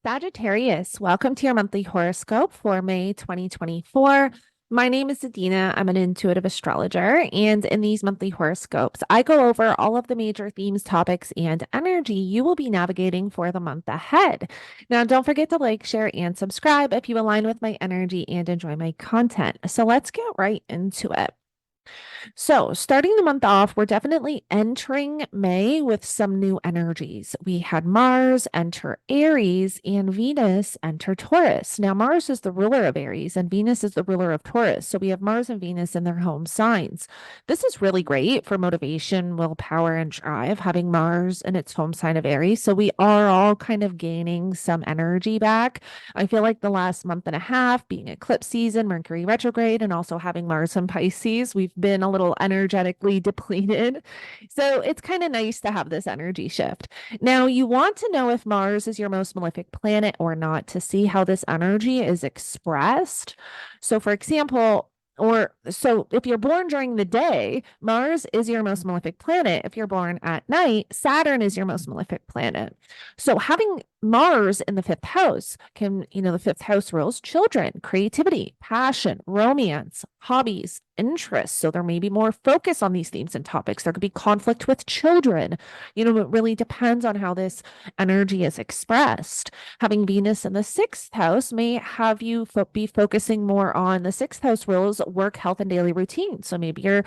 Sagittarius, welcome to your monthly horoscope for May 2024. My name is Adina. I'm an intuitive astrologer, and in these monthly horoscopes, I go over all of the major themes, topics, and energy you will be navigating for the month ahead. Now, don't forget to like, share, and subscribe if you align with my energy and enjoy my content. So let's get right into it. So, starting the month off, we're definitely entering May with some new energies. We had Mars enter Aries and Venus enter Taurus. Now, Mars is the ruler of Aries and Venus is the ruler of Taurus. So, we have Mars and Venus in their home signs. This is really great for motivation, willpower, and drive, having Mars in its home sign of Aries. So, we are all kind of gaining some energy back. I feel like the last month and a half, being eclipse season, Mercury retrograde, and also having Mars in Pisces, we've been a little energetically depleted. So it's kind of nice to have this energy shift. Now, you want to know if Mars is your most malefic planet or not to see how this energy is expressed. So, for example, if you're born during the day, Mars is your most malefic planet. If you're born at night, Saturn is your most malefic planet. So having Mars in the fifth house the fifth house rules children, creativity, passion, romance, hobbies, interests. So there may be more focus on these themes and topics. There could be conflict with children. It really depends on how this energy is expressed. Having Venus in the sixth house may have you be focusing more on the sixth house rules, work, health, and daily routine. So maybe you're,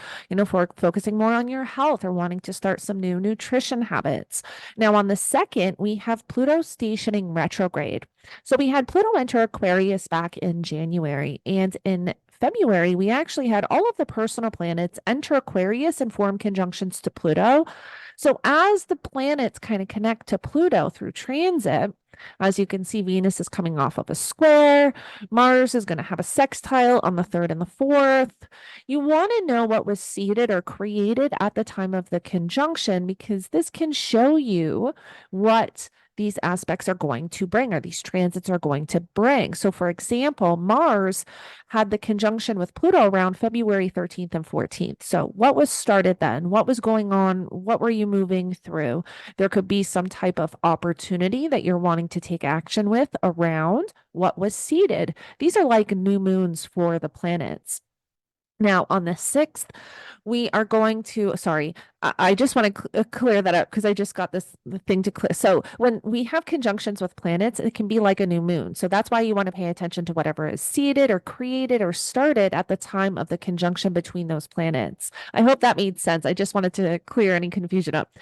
focusing more on your health or wanting to start some new nutrition habits. Now, on the second, we have Pluto stationing retrograde. So we had Pluto enter Aquarius back in January, and in February, we actually had all of the personal planets enter Aquarius and form conjunctions to Pluto. So as the planets kind of connect to Pluto through transit, as you can see, Venus is coming off of a square. Mars is going to have a sextile on the third and the fourth. You want to know what was seeded or created at the time of the conjunction because this can show you what these aspects are going to bring or these transits are going to bring. So, for example, Mars had the conjunction with Pluto around February 13th and 14th. So, what was started then? What was going on? What were you moving through? There could be some type of opportunity that you're wanting to take action with around what was seeded. These are like new moons for the planets. Now, on the 6th, we are going to, sorry, I just want to clear that up because I just got this thing to clear. So when we have conjunctions with planets, it can be like a new moon. So that's why you want to pay attention to whatever is seeded or created or started at the time of the conjunction between those planets. I hope that made sense. I just wanted to clear any confusion up.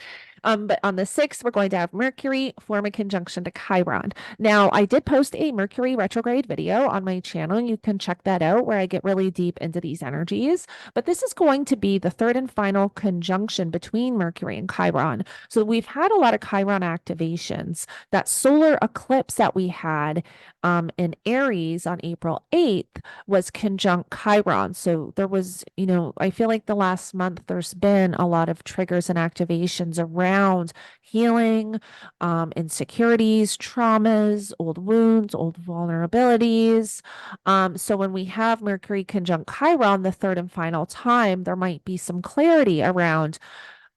But on the 6th, we're going to have Mercury form a conjunction to Chiron. Now, I did post a Mercury retrograde video on my channel. You can check that out where I get really deep into these energies. But this is going to be the third and final conjunction between Mercury and Chiron. So we've had a lot of Chiron activations. That solar eclipse that we had in Aries on April 8th was conjunct Chiron. So there was, I feel like the last month there's been a lot of triggers and activations around healing, insecurities, traumas, old wounds, old vulnerabilities. So when we have Mercury conjunct Chiron the third and final time, there might be some clarity around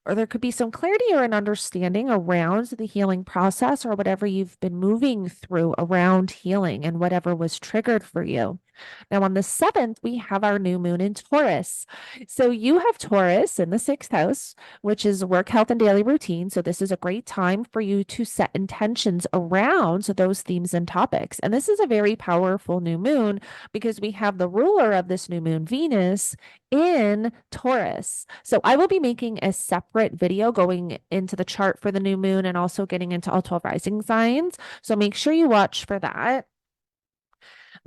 or there could be some clarity or an understanding around the healing process or whatever you've been moving through around healing and whatever was triggered for you. Now, on the 7th, we have our new moon in Taurus. So you have Taurus in the sixth house, which is work, health, and daily routine. So this is a great time for you to set intentions around those themes and topics. And this is a very powerful new moon because we have the ruler of this new moon, Venus, in Taurus. So I will be making a separate video going into the chart for the new moon and also getting into all 12 rising signs. So make sure you watch for that.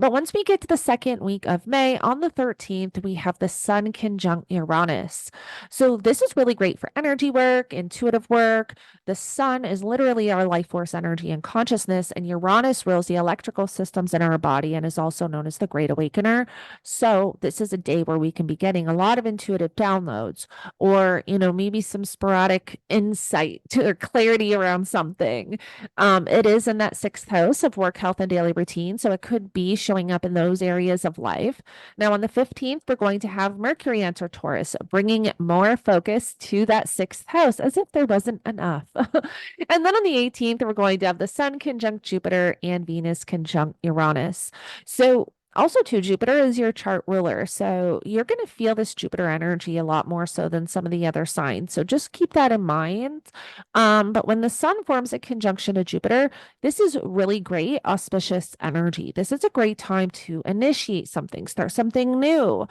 But once we get to the second week of May, on the 13th, we have the Sun conjunct Uranus. So this is really great for energy work, intuitive work. The Sun is literally our life force energy and consciousness, and Uranus rules the electrical systems in our body and is also known as the Great Awakener. So this is a day where we can be getting a lot of intuitive downloads or, maybe some sporadic insight or clarity around something. It is in that sixth house of work, health, and daily routine. So it could be showing up in those areas of life. Now, on the 15th, we're going to have Mercury enter Taurus, bringing more focus to that sixth house as if there wasn't enough. And then on the 18th, we're going to have the Sun conjunct Jupiter and Venus conjunct Uranus. So also, too, Jupiter is your chart ruler. So you're going to feel this Jupiter energy a lot more so than some of the other signs. So just keep that in mind. But when the Sun forms a conjunction to Jupiter, this is really great, auspicious energy. This is a great time to initiate something, start something new,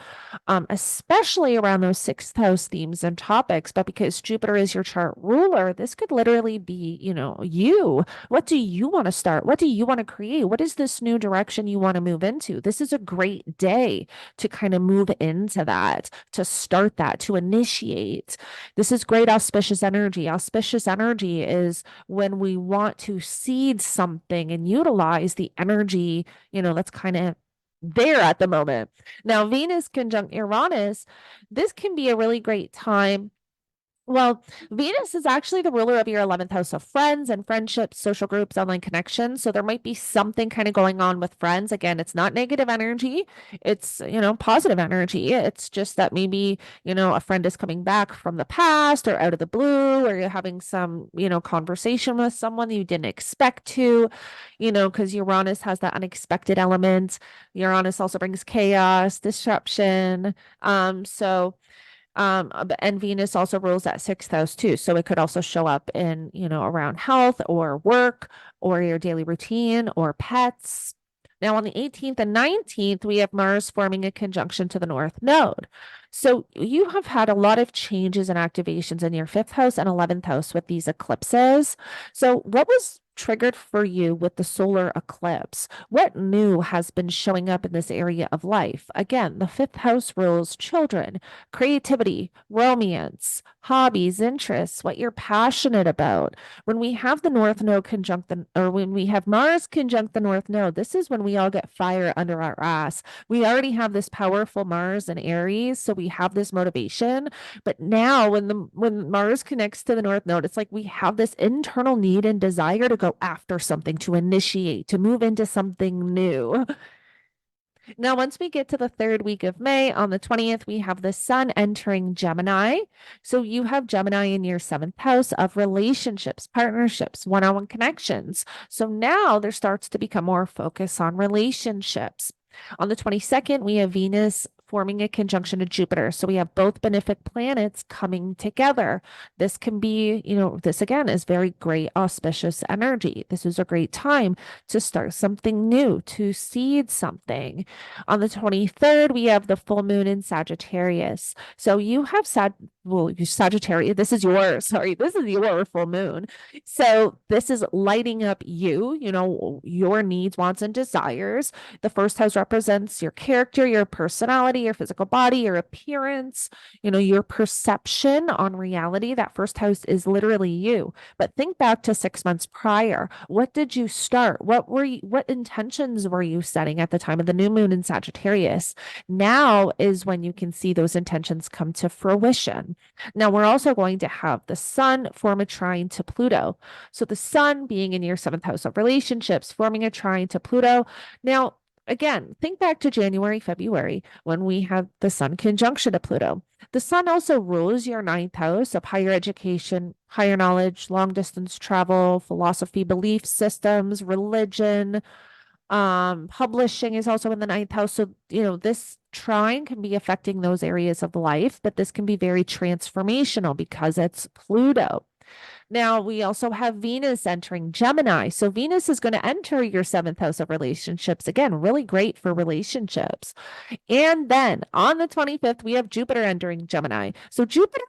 especially around those sixth house themes and topics. But because Jupiter is your chart ruler, this could literally be, you. What do you want to start? What do you want to create? What is this new direction you want to move into? This is a great day to kind of move into that, to start that, to initiate. This is great auspicious energy. Auspicious energy is when we want to seed something and utilize the energy, that's kind of there at the moment. Now, Venus conjunct Uranus, this can be a really great time. Well, Venus is actually the ruler of your 11th house of friends and friendships, social groups, online connections. So there might be something kind of going on with friends. Again, it's not negative energy. It's, positive energy. It's just that maybe, a friend is coming back from the past or out of the blue, or you're having some, conversation with someone you didn't expect to, because Uranus has that unexpected element. Uranus also brings chaos, disruption. And Venus also rules that sixth house too. So it could also show up in, around health or work or your daily routine or pets. Now, on the 18th and 19th, we have Mars forming a conjunction to the North Node. So you have had a lot of changes and activations in your fifth house and 11th house with these eclipses. So what was triggered for you with the solar eclipse? What new has been showing up in this area of life? Again, the fifth house rules children, creativity, romance, hobbies, interests, what you're passionate about. When we have the North Node conjunct, or when we have Mars conjunct the North Node, this is when we all get fire under our ass. We already have this powerful Mars and Aries, so we have this motivation. But now, when Mars connects to the North Node, it's like we have this internal need and desire to go after something, to initiate, to move into something new. Now, once we get to the third week of May, on the 20th, we have the Sun entering Gemini. So you have Gemini in your seventh house of relationships, partnerships, one-on-one connections. So now there starts to become more focus on relationships. On the 22nd, we have Venus forming a conjunction to Jupiter. So we have both benefic planets coming together. This can be, this again is very great auspicious energy. This is a great time to start something new, to seed something. On the 23rd, we have the full moon in Sagittarius. So you have Sagittarius, this is your full moon. So this is lighting up your needs, wants, and desires. The first house represents your character, your personality, your physical body, your appearance, your perception on reality. That first house is literally you. But think back to 6 months prior. What did you start? What intentions were you setting at the time of the new moon in Sagittarius? Now is when you can see those intentions come to fruition. Now we're also going to have the Sun form a trine to Pluto. So the Sun being in your seventh house of relationships, forming a trine to Pluto. Now, again, think back to January, February, when we have the Sun conjunction to Pluto. The Sun also rules your ninth house of higher education, higher knowledge, long distance travel, philosophy, belief systems, religion. Publishing is also in the ninth house. So, this trine can be affecting those areas of life, but this can be very transformational because it's Pluto. Now, we also have Venus entering Gemini. So Venus is going to enter your seventh house of relationships. Again, really great for relationships. And then on the 25th, we have Jupiter entering Gemini. So Jupiter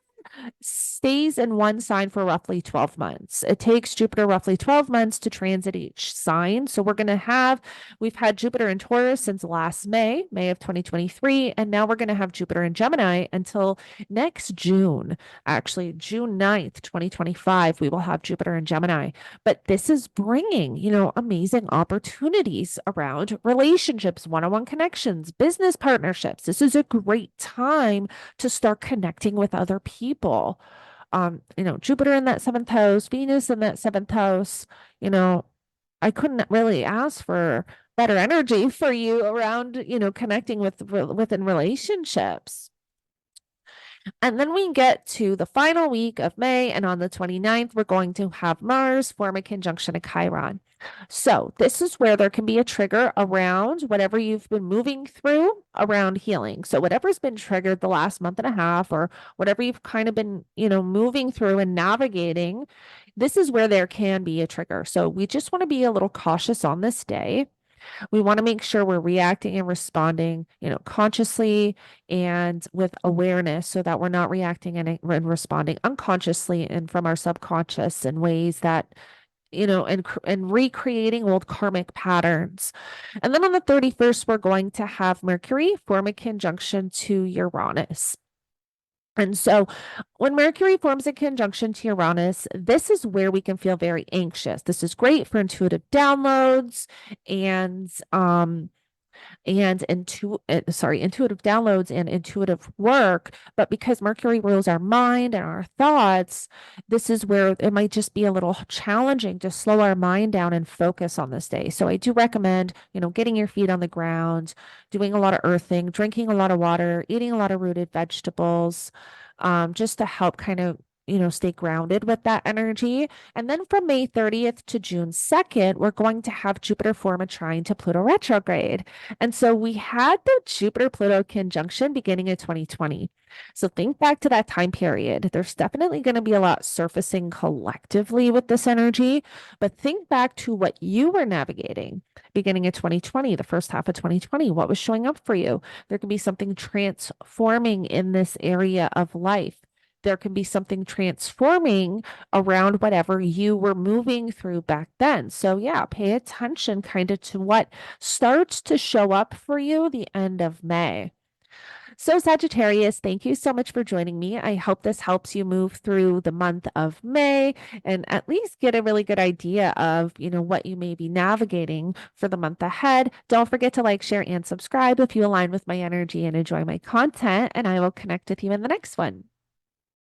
stays in one sign for roughly 12 months. It takes Jupiter roughly 12 months to transit each sign. So we've had Jupiter in Taurus since last May of 2023, and now we're going to have Jupiter in Gemini until next June. Actually, June 9th, 2025, we will have Jupiter in Gemini. But this is bringing, amazing opportunities around relationships, one-on-one connections, business partnerships. This is a great time to start connecting with other people. Jupiter in that seventh house, Venus in that seventh house, I couldn't really ask for better energy for you around, connecting within relationships. And then we get to the final week of May, and on the 29th, we're going to have Mars form a conjunction to Chiron. So, this is where there can be a trigger around whatever you've been moving through around healing. So, whatever's been triggered the last month and a half, or whatever you've kind of been, moving through and navigating, this is where there can be a trigger. So, we just want to be a little cautious on this day. We want to make sure we're reacting and responding, consciously and with awareness so that we're not reacting and responding unconsciously and from our subconscious in ways that, and recreating old karmic patterns. And then on the 31st, we're going to have Mercury form a conjunction to Uranus. And so when Mercury forms a conjunction to Uranus, this is where we can feel very anxious. This is great for intuitive downloads and intuitive downloads and intuitive work. But because Mercury rules our mind and our thoughts, this is where it might just be a little challenging to slow our mind down and focus on this day. So I do recommend, getting your feet on the ground, doing a lot of earthing, drinking a lot of water, eating a lot of rooted vegetables, just to help kind of stay grounded with that energy. And then from May 30th to June 2nd, we're going to have Jupiter form a trine to Pluto retrograde. And so we had the Jupiter Pluto conjunction beginning of 2020. So think back to that time period. There's definitely going to be a lot surfacing collectively with this energy, but think back to what you were navigating beginning of 2020, the first half of 2020. What was showing up for you? There could be something transforming in this area of life. There can be something transforming around whatever you were moving through back then. So, yeah, pay attention kind of to what starts to show up for you the end of May. So, Sagittarius, thank you so much for joining me. I hope this helps you move through the month of May and at least get a really good idea of, what you may be navigating for the month ahead. Don't forget to like, share, and subscribe if you align with my energy and enjoy my content, and I will connect with you in the next one.